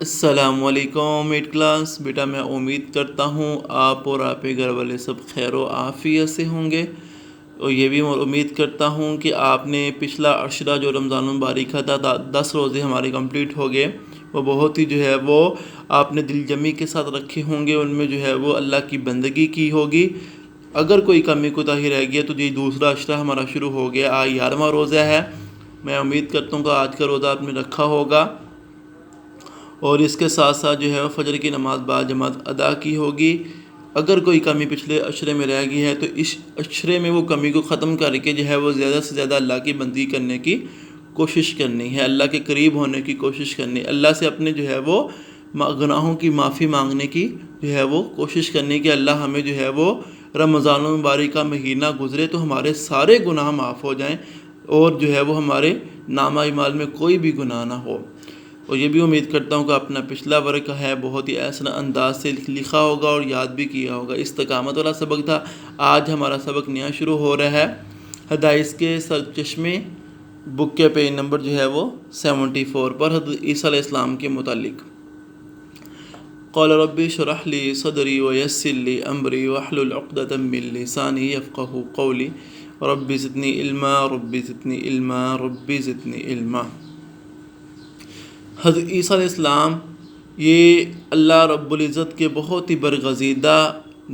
السلام علیکم eight class بیٹا، میں امید کرتا ہوں آپ اور آپ کے گھر والے سب خیر و عافیت سے ہوں گے، اور یہ بھی میں امید کرتا ہوں کہ آپ نے پچھلا عشرہ جو رمضان المبارک تھا 10 روزے ہمارے کمپلیٹ ہو گئے، وہ بہت ہی وہ آپ نے دل جمی کے ساتھ رکھے ہوں گے، ان میں وہ اللہ کی بندگی کی ہوگی۔ اگر کوئی کمی کوتاہی رہ گئی ہے تو یہ دوسرا عشرہ ہمارا شروع ہو گیا، آج 11واں روزہ ہے۔ میں امید کرتا ہوں کہ آج کا روزہ آپ نے رکھا ہوگا، اور اس کے ساتھ ساتھ فجر کی نماز باجماعت ادا کی ہوگی۔ اگر کوئی کمی پچھلے عشرے میں رہ گئی ہے تو اس عشرے میں وہ کمی کو ختم کر کے وہ زیادہ سے زیادہ اللہ کی بندگی کرنے کی کوشش کرنی ہے، اللہ کے قریب ہونے کی کوشش کرنی ہے، اللہ سے اپنے وہ گناہوں کی معافی مانگنے کی وہ کوشش کرنی کہ اللہ ہمیں وہ رمضان المبارک کا مہینہ گزرے تو ہمارے سارے گناہ معاف ہو جائیں، اور وہ ہمارے نامہ اعمال میں کوئی بھی گناہ نہ ہو۔ اور یہ بھی امید کرتا ہوں کہ اپنا پچھلا ورق بہت ہی احسن انداز سے لکھا ہوگا اور یاد بھی کیا ہوگا۔ استقامت والا سبق تھا، آج ہمارا سبق نیا شروع ہو رہا ہے، حدائث کے سرچشمے بک کے پیج نمبر وہ 74 پر حضرت عیسیٰ علیہ السلام کے متعلق۔ قال ربی اشرح لی صدری ویسر لی امری واحلل عقدۃ من لسانی یفقہوا قولی ربی زدنی علما ربی زدنی علما ربی زدنی علما۔ حضرت عیسیٰ علیہ السلام یہ اللہ رب العزت کے بہت ہی برگزیدہ،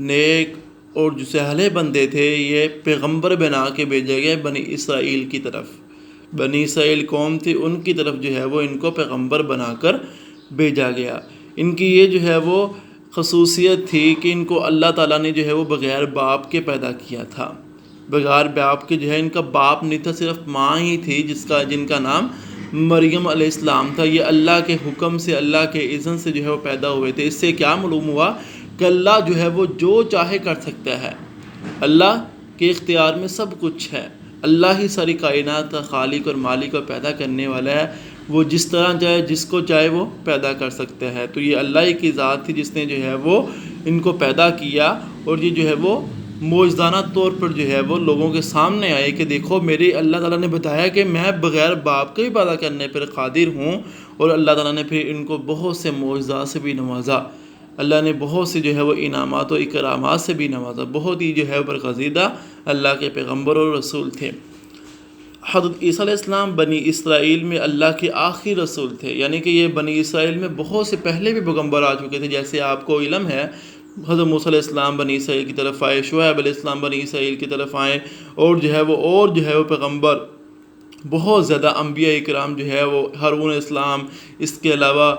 نیک اور جو صالح بندے تھے، یہ پیغمبر بنا کے بھیجے گئے بنی اسرائیل کی طرف۔ بنی اسرائیل قوم تھی، ان کی طرف وہ ان کو پیغمبر بنا کر بھیجا گیا۔ ان کی یہ وہ خصوصیت تھی کہ ان کو اللہ تعالیٰ نے وہ بغیر باپ کے پیدا کیا تھا، بغیر باپ کے ان کا باپ نہیں تھا، صرف ماں ہی تھی جن کا نام مریم علیہ السلام تھا۔ یہ اللہ کے حکم سے، اللہ کے اذن سے وہ پیدا ہوئے تھے۔ اس سے کیا معلوم ہوا کہ اللہ وہ جو چاہے کر سکتا ہے، اللہ کے اختیار میں سب کچھ ہے، اللہ ہی ساری کائنات کا خالق اور مالک اور پیدا کرنے والا ہے، وہ جس طرح چاہے جس کو چاہے وہ پیدا کر سکتا ہے۔ تو یہ اللہ ہی کی ذات تھی جس نے وہ ان کو پیدا کیا، اور یہ وہ معجزانہ طور پر وہ لوگوں کے سامنے آئے کہ دیکھو میرے اللہ تعالیٰ نے بتایا کہ میں بغیر باپ کے بھی پیدا کرنے پر قادر ہوں، اور اللہ تعالیٰ نے پھر ان کو بہت سے معجزات سے بھی نوازا، اللہ نے بہت سے وہ انعامات و اکرامات سے بھی نوازا، بہت ہی برگزیدہ اللہ کے پیغمبر اور رسول تھے۔ حضرت عیسیٰ علیہ السلام بنی اسرائیل میں اللہ کے آخری رسول تھے، یعنی کہ یہ بنی اسرائیل میں بہت سے پہلے بھی پیغمبر آ چکے تھے، جیسے آپ کو علم ہے حضرت موسیٰ علیہ السلام بنی اسرائیل کی طرف آئے، شعیب علیہ السلام بنی اسرائیل کی طرف آئے، اور وہ پیغمبر بہت زیادہ انبیاء اکرام وہ ہارون علیہ السلام، اس کے علاوہ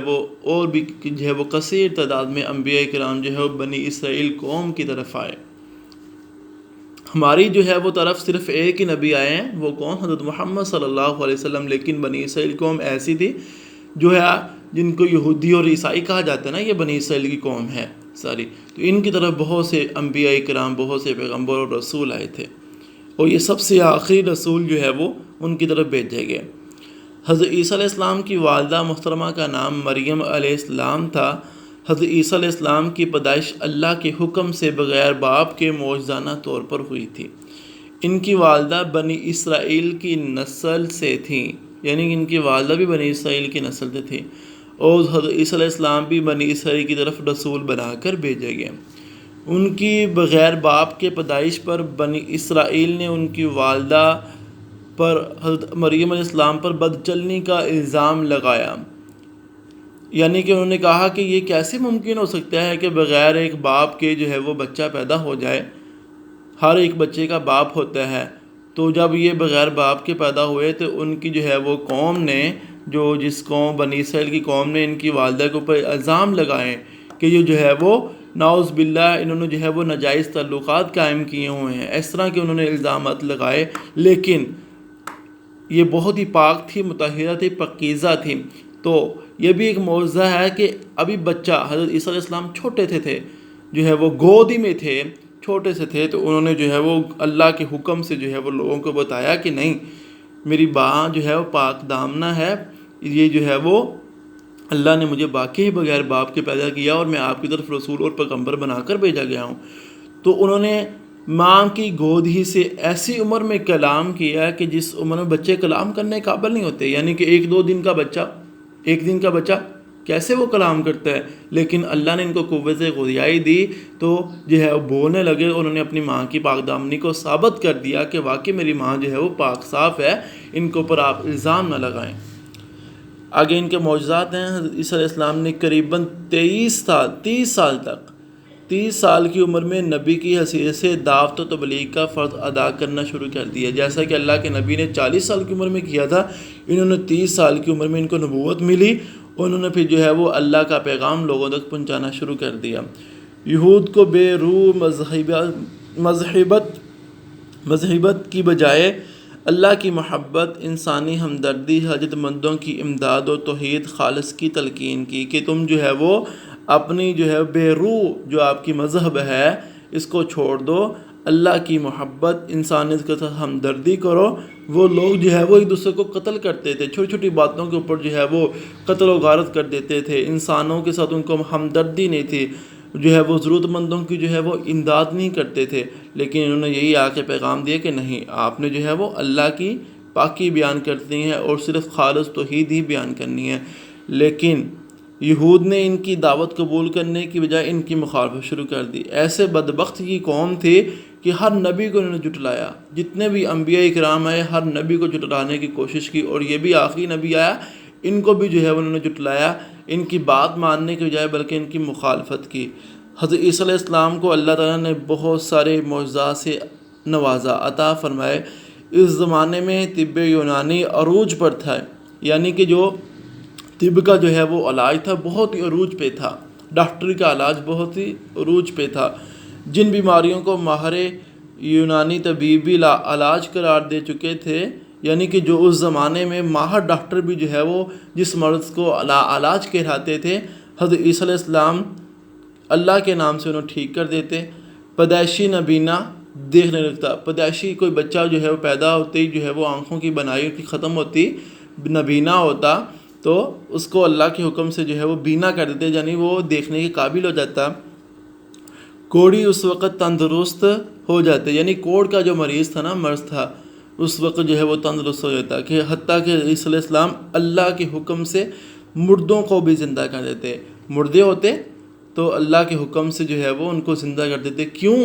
وہ اور بھی وہ کثیر تعداد میں انبیاء اکرام وہ بنی اسرائیل قوم کی طرف آئے۔ ہماری وہ طرف صرف ایک ہی نبی آئے ہیں، وہ کون؟ حضرت محمد صلی اللہ علیہ وسلم۔ لیکن بنی اسرائیل قوم ایسی تھی جن کو یہودی اور عیسائی کہا جاتا ہے نا، یہ بنی اسرائیل کی قوم ہے ساری، تو ان کی طرف بہت سے انبیاء اکرام، بہت سے پیغمبر اور رسول آئے تھے، اور یہ سب سے آخری رسول وہ ان کی طرف بھیجے گئے۔ حضرت عیسیٰ علیہ السلام کی والدہ محترمہ کا نام مریم علیہ السلام تھا۔ حضرت عیسیٰ علیہ السلام کی پیدائش اللہ کے حکم سے بغیر باپ کے معجزانہ طور پر ہوئی تھی۔ ان کی والدہ بنی اسرائیل کی نسل سے تھیں، یعنی ان کی والدہ بھی بنی اسرائیل کی نسل سے تھی، اور حضرت عیسیٰ علیہ السلام بھی بنی اسرائیل کی طرف رسول بنا کر بھیجے گئے۔ ان کی بغیر باپ کے پیدائش پر بنی اسرائیل نے ان کی والدہ پر، حضرت مریم علیہ السلام پر بدچلنی کا الزام لگایا، یعنی کہ انہوں نے کہا کہ یہ کیسے ممکن ہو سکتا ہے کہ بغیر ایک باپ کے وہ بچہ پیدا ہو جائے، ہر ایک بچے کا باپ ہوتا ہے، تو جب یہ بغیر باپ کے پیدا ہوئے تو ان کی وہ قوم نے، جس قوم بنی اسرائیل کی قوم نے ان کی والدہ کے اوپر الزام لگائے کہ یہ وہ نعوذ باللہ انہوں نے وہ ناجائز تعلقات قائم کیے ہوئے ہیں، اس طرح کے انہوں نے الزامات لگائے۔ لیکن یہ بہت ہی پاک تھی، مطہرہ تھی، پاکیزہ تھی۔ تو یہ بھی ایک معجزہ ہے کہ ابھی بچہ، حضرت عیسیٰ علیہ السلام چھوٹے تھے وہ گودی میں تھے، چھوٹے سے تھے، تو انہوں نے وہ اللہ کے حکم سے وہ لوگوں کو بتایا کہ نہیں، میری ماں وہ پاک دامنہ ہے، یہ وہ اللہ نے مجھے باقی بغیر باپ کے پیدا کیا، اور میں آپ کی طرف رسول اور پیغمبر بنا کر بھیجا گیا ہوں۔ تو انہوں نے ماں کی گود ہی سے ایسی عمر میں کلام کیا کہ جس عمر میں بچے کلام کرنے قابل نہیں ہوتے، یعنی کہ ایک دن کا بچہ کیسے وہ کلام کرتا ہے؟ لیکن اللہ نے ان کو قوت غذائی دی تو جو ہے وہ بولنے لگے، انہوں نے اپنی ماں کی پاک دامنی کو ثابت کر دیا کہ واقعی میری ماں جو ہے وہ پاک صاف ہے، ان کے اوپر آپ الزام نہ لگائیں۔ آگے ان کے معجزات ہیں۔ حضرت عیسیٰ علیہ السلام نے قریباً 30 سال کی عمر میں نبی کی حیثیت سے دعوت و تبلیغ کا فرض ادا کرنا شروع کر دیا۔ جیسا کہ اللہ کے نبی نے 40 سال کی عمر میں کیا تھا، انہوں نے 30 سال کی عمر میں ان کو نبوت ملی، انہوں نے پھر جو ہے وہ اللہ کا پیغام لوگوں تک پہنچانا شروع کر دیا۔ یہود کو بے روح مذہبت کی بجائے اللہ کی محبت، انسانی ہمدردی، حاجت مندوں کی امداد و توحید خالص کی تلقین کی کہ تم جو ہے وہ اپنی جو ہے بے روح جو آپ کی مذہب ہے اس کو چھوڑ دو، اللہ کی محبت، انسانیت کے ساتھ ہمدردی کرو۔ وہ لوگ جو ہے وہ ایک دوسرے کو قتل کرتے تھے، چھوٹی چھوٹی باتوں کے اوپر جو ہے وہ قتل و غارت کر دیتے تھے، انسانوں کے ساتھ ان کو ہمدردی نہیں تھی، جو ہے وہ ضرورت مندوں کی جو ہے وہ امداد نہیں کرتے تھے۔ لیکن انہوں نے یہی آ کے پیغام دیا کہ نہیں، آپ نے جو ہے وہ اللہ کی پاکی بیان کرنی ہے اور صرف خالص توحید ہی بیان کرنی ہے۔ لیکن یہود نے ان کی دعوت قبول کرنے کی بجائے ان کی مخالفت شروع کر دی۔ ایسے بدبخت کی قوم تھی کہ ہر نبی کو انہوں نے جھٹلایا، جتنے بھی انبیاء اکرام آئے ہر نبی کو جھٹلانے کی کوشش کی، اور یہ بھی آخری نبی آیا ان کو بھی جو ہے انہوں نے جھٹلایا، ان کی بات ماننے کی بجائے بلکہ ان کی مخالفت کی۔ حضرت عیسیٰ علیہ السلام کو اللہ تعالیٰ نے بہت سارے معجزات سے نوازا، عطا فرمائے۔ اس زمانے میں طب یونانی عروج پر تھا، یعنی کہ جو طب کا جو ہے وہ علاج تھا بہت ہی عروج پہ تھا، ڈاکٹری کا علاج بہت ہی عروج پہ تھا۔ جن بیماریوں کو ماہر یونانی طبیب بھی علاج قرار دے چکے تھے، یعنی کہ جو اس زمانے میں ماہر ڈاکٹر بھی جو ہے وہ جس مرض کو علاج کہلاتے تھے، حضرت عیسیٰ علیہ السلام اللہ کے نام سے انہوں ٹھیک کر دیتے۔ پیدائشی نابینا دیکھنے لگتا، پیدائشی کوئی بچہ جو ہے وہ پیدا ہوتے ہی جو ہے وہ آنکھوں کی بنائی کی ختم ہوتی، نابینا ہوتا، تو اس کو اللہ کے حکم سے جو ہے وہ بینا کر دیتے، یعنی وہ دیکھنے کے قابل ہو جاتا۔ کوڑی اس وقت تندرست ہو جاتے، یعنی کوڑ کا جو مریض تھا نا، مرض تھا، اس وقت جو ہے وہ تندرست ہو جاتا، کہ حتیٰ کہ عیسیٰ علیہ السلام اللہ کے حکم سے مردوں کو بھی زندہ کر دیتے۔ مردے ہوتے تو اللہ کے حکم سے جو ہے وہ ان کو زندہ کر دیتے۔ کیوں؟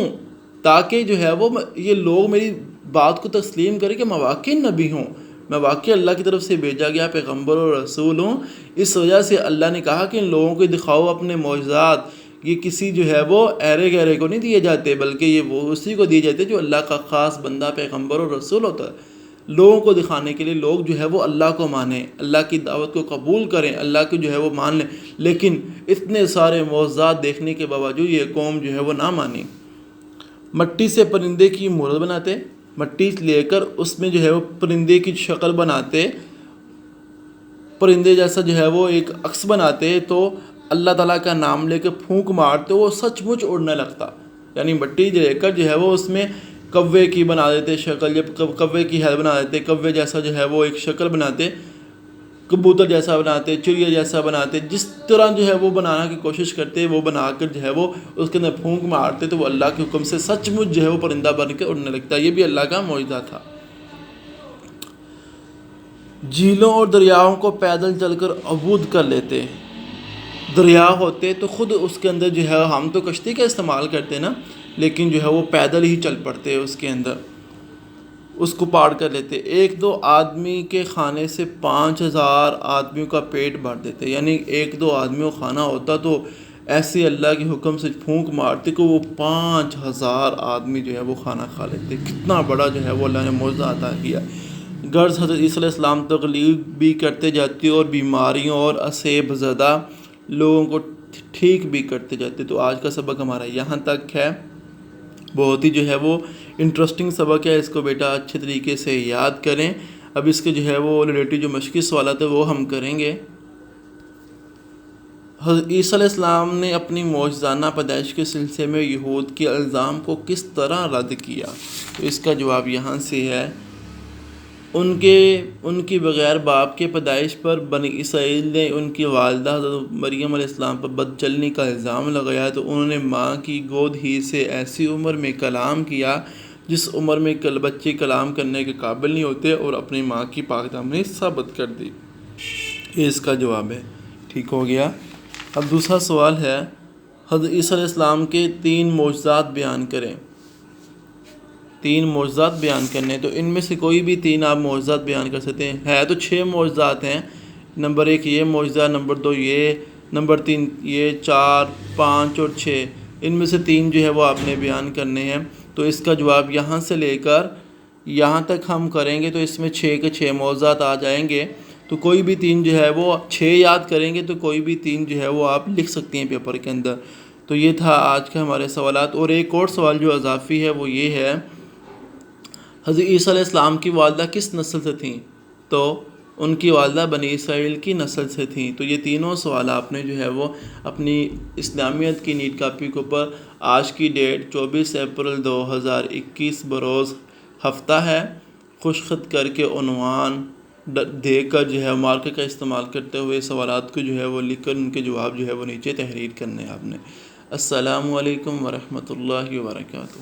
تاکہ جو ہے وہ یہ لوگ میری بات کو تسلیم کریں کہ میں واقعی نبی ہوں، میں واقعی اللہ کی طرف سے بھیجا گیا پیغمبر اور رسول ہوں۔ اس وجہ سے اللہ نے کہا کہ ان لوگوں کو دکھاؤ اپنے معجزات، یہ کسی جو ہے وہ ایرے گہرے کو نہیں دیے جاتے، بلکہ یہ وہ اسی کو دیے جاتے جو اللہ کا خاص بندہ پیغمبر اور رسول ہوتا ہے، لوگوں کو دکھانے کے لیے لوگ جو ہے وہ اللہ کو مانیں، اللہ کی دعوت کو قبول کریں، اللہ کو جو ہے وہ مان لیں۔ لیکن اتنے سارے معجزات دیکھنے کے باوجود یہ قوم جو ہے وہ نہ مانی۔ مٹی سے پرندے کی مورت بناتے، مٹی لے کر اس میں جو ہے وہ پرندے کی شکل بناتے، پرندے جیسا جو ہے وہ ایک عکس بناتے، تو اللہ تعالیٰ کا نام لے کے پھونک مارتے وہ سچ مچ اڑنے لگتا۔ یعنی مٹی لے کر جو ہے وہ اس میں کوے کی بنا دیتے شکل، جب کوے کی حل بنا دیتے، کوے جیسا جو ہے وہ ایک شکل بناتے، کبوتر جیسا بناتے، چڑیا جیسا بناتے، جس طرح جو ہے وہ بنانا کی کوشش کرتے وہ بنا کر جو ہے وہ اس کے اندر پھونک مارتے تو وہ اللہ کے حکم سے سچ مچ جو ہے وہ پرندہ بن کے اڑنے لگتا۔ یہ بھی اللہ کا معجزہ تھا۔ جھیلوں اور دریاؤں کو پیدل چل کر عبور کر لیتے، دریا ہوتے تو خود اس کے اندر جو ہے ہم تو کشتی کا استعمال کرتے نا، لیکن جو ہے وہ پیدل ہی چل پڑتے اس کے اندر، اس کو پار کر لیتے۔ ایک دو آدمی کے کھانے سے 5000 آدمیوں کا پیٹ بھر دیتے، یعنی ایک دو آدمیوں کا کھانا ہوتا تو ایسے اللہ کے حکم سے پھونک مارتے کہ وہ 5000 آدمی جو ہے وہ کھانا کھا لیتے۔ کتنا بڑا جو ہے وہ اللہ نے معجزہ عطا کیا۔ غرض حضرت عیسیٰ علیہ السلام تغلیب بھی کرتے جاتے اور بیماریوں اور اسیب زدہ لوگوں کو ٹھیک بھی کرتے جاتے۔ تو آج کا سبق ہمارا یہاں تک ہے، بہت ہی جو ہے وہ انٹرسٹنگ سبق ہے، اس کو بیٹا اچھے طریقے سے یاد کریں۔ اب اس کے جو ہے وہ ریلیٹیو جو مشقی سوالات ہیں وہ ہم کریں گے۔ حضرت عیسیٰ علیہ السلام نے اپنی معجزانہ پیدائش کے سلسلے میں یہود کے الزام کو کس طرح رد کیا؟ تو اس کا جواب یہاں سے ہے، ان کی بغیر باپ کے پیدائش پر بنی اسرائیل نے ان کی والدہ حضرت مریم علیہ السلام پر بدچلنی کا الزام لگایا، تو انہوں نے ماں کی گود ہی سے ایسی عمر میں کلام کیا جس عمر میں بچے کلام کرنے کے قابل نہیں ہوتے، اور اپنی ماں کی پاک دامنی ثابت کر دی۔ یہ اس کا جواب ہے۔ ٹھیک ہو گیا۔ اب دوسرا سوال ہے، حضرت عیسیٰ علیہ السلام کے 3 معجزات بیان کریں۔ 3 معجزات بیان کرنے، تو ان میں سے کوئی بھی 3 آپ معجزات بیان کر سکتے ہیں۔ ہے تو 6 معجزات ہیں، نمبر 1 یہ معجزہ، نمبر 2 یہ، نمبر 3 یہ، 4، 5 اور 6، ان میں سے 3 جو ہے وہ آپ نے بیان کرنے ہیں۔ تو اس کا جواب یہاں سے لے کر یہاں تک ہم کریں گے تو اس میں 6 کے 6 معجزات آ جائیں گے۔ تو کوئی بھی 3 جو ہے وہ 6 یاد کریں گے تو کوئی بھی 3 جو ہے وہ آپ لکھ سکتے ہیں پیپر کے اندر۔ تو یہ تھا آج کا ہمارے سوالات۔ اور ایک اور سوال جو اضافی ہے وہ یہ ہے، حضرت عیسیٰ علیہ السلام کی والدہ کس نسل سے تھیں؟ تو ان کی والدہ بنی اسرائیل کی نسل سے تھیں۔ تو یہ تینوں سوال آپ نے جو ہے وہ اپنی اسلامیت کی نیٹ کاپی کے اوپر، آج کی ڈیٹ 24 اپریل 2021 بروز ہفتہ ہے، خوش خط کر کے عنوان دے کر جو ہے مارکر کا استعمال کرتے ہوئے سوالات کو جو ہے وہ لکھ کر ان کے جواب جو ہے وہ نیچے تحریر کرنے ہیں آپ نے۔ السلام علیکم ورحمۃ اللہ وبرکاتہ۔